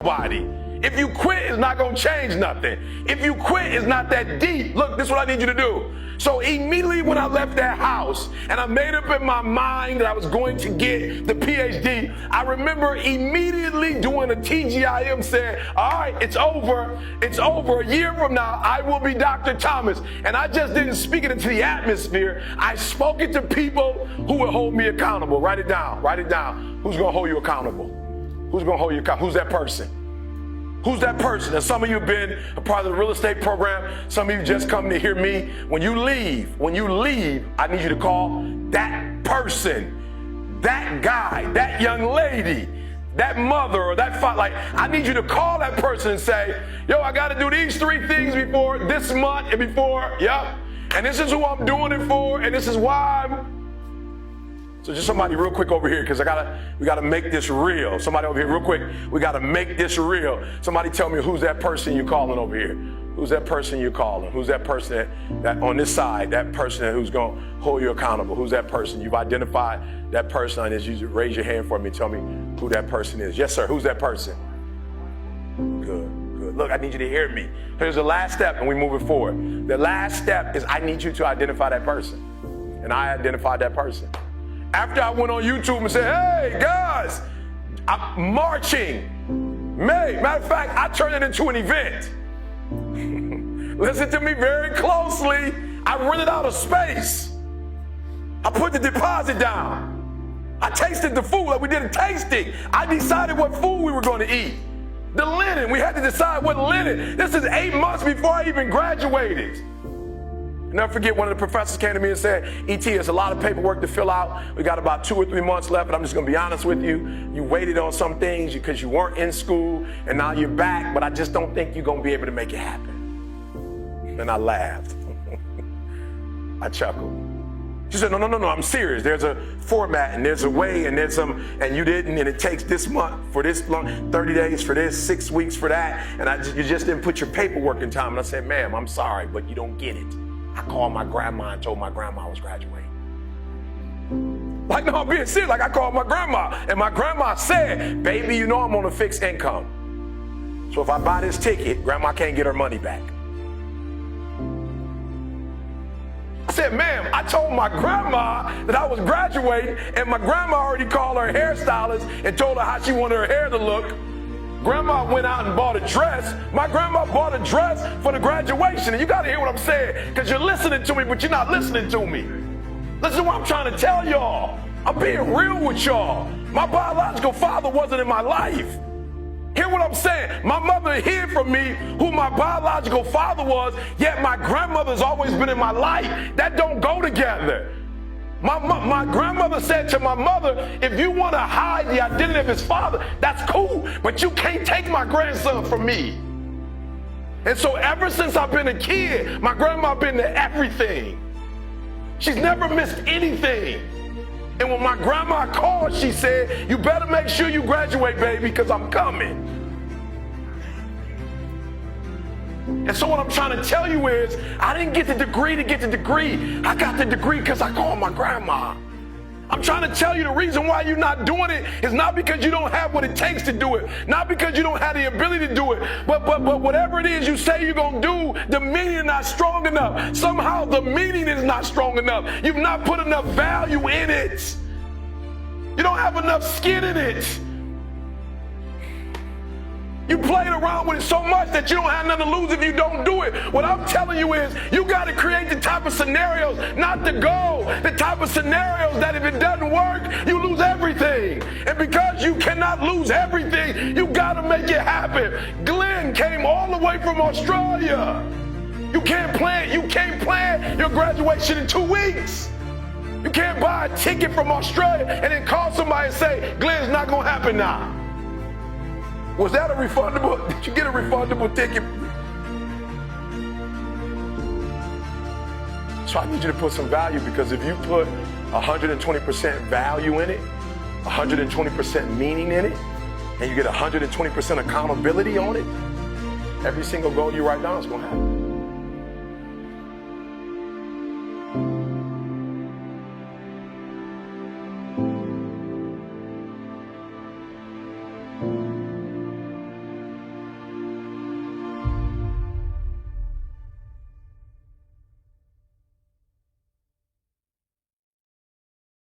Nobody. If you quit, it's not going to change nothing. If you quit, it's not that deep. Look, this is what I need you to do. So immediately when I left that house and I made up in my mind that I was going to get the PhD, I remember immediately doing a TGIM saying, all right, it's over. It's over. A year from now, I will be Dr. Thomas. And I just didn't speak it into the atmosphere. I spoke it to people who would hold me accountable. Write it down. Write it down. Who's going to hold you accountable? Who's going to hold you accountable? Who's that person? Who's that person? And some of you have been a part of the real estate program. Some of you just come to hear me. When you leave, I need you to call that person, that guy, that young lady, that mother or that father. Like, I need you to call that person and say, yo, I got to do these 3 things before this month and before, and this is who I'm doing it for, and this is why I'm. So just somebody real quick over here, because we gotta make this real. Somebody over here real quick, we gotta make this real. Somebody tell me who's that person you're calling over here. Who's that person you're calling? Who's that person that on this side, that person who's gonna hold you accountable? Who's that person? You've identified that person. I need you to raise your hand for me. Tell me who that person is. Yes, sir, who's that person? Good, good. Look, I need you to hear me. Here's the last step and we move it forward. The last step is I need you to identify that person. And I identified that person. After I went on YouTube and said, hey, guys, I'm marching. Matter of fact, I turned it into an event. Listen to me very closely. I rented out a space. I put the deposit down. I tasted the food, like we did a tasting. I decided what food we were going to eat. The linen, we had to decide what linen. This is 8 months before I even graduated. Never forget, one of the professors came to me and said, E.T., it's a lot of paperwork to fill out. We got about 2 or 3 months left, but I'm just going to be honest with you. You waited on some things because you weren't in school, and now you're back, but I just don't think you're going to be able to make it happen. And I laughed. I chuckled. She said, no, I'm serious. There's a format, and there's a way, and there's some, and you didn't, and it takes this month for this long, 30 days for this, 6 weeks for that, and you just didn't put your paperwork in time. And I said, ma'am, I'm sorry, but you don't get it. I called my grandma and told my grandma I was graduating. Like, no, I'm being serious. Like, I called my grandma, and my grandma said, baby, you know I'm on a fixed income. So if I buy this ticket, grandma can't get her money back. I said, ma'am, I told my grandma that I was graduating, and my grandma already called her hairstylist and told her how she wanted her hair to look. Grandma went out and bought a dress. My grandma bought a dress for the graduation. And you got to hear what I'm saying, because you're listening to me, but you're not listening to me. Listen to what I'm trying to tell y'all. I'm being real with y'all. My biological father wasn't in my life. Hear what I'm saying? My mother hid from me who my biological father was, yet my grandmother's always been in my life. That don't go together. My grandmother said to my mother, if you want to hide the identity of his father, that's cool, but you can't take my grandson from me. And so ever since I've been a kid, my grandma been to everything. She's never missed anything. And when my grandma called, she said, you better make sure you graduate, baby, because I'm coming. And so what I'm trying to tell you is, I didn't get the degree to get the degree. I got the degree because I called my grandma. I'm trying to tell you the reason why you're not doing it is not because you don't have what it takes to do it, not because you don't have the ability to do it, but whatever it is you say you're going to do, the meaning is not strong enough. Somehow the meaning is not strong enough. You've not put enough value in it. You don't have enough skin in it. You played around with it so much that you don't have nothing to lose if you don't do it. What I'm telling you is you got to create the type of scenarios, not the goal, the type of scenarios that if it doesn't work, you lose everything. And because you cannot lose everything, you got to make it happen. Glenn came all the way from Australia. You can't plan your graduation in 2 weeks. You can't buy a ticket from Australia and then call somebody and say, Glenn's not going to happen now. Was that a refundable? Did you get a refundable ticket? So I need you to put some value, because if you put 120% value in it, 120% meaning in it, and you get 120% accountability on it, every single goal you write down is going to happen.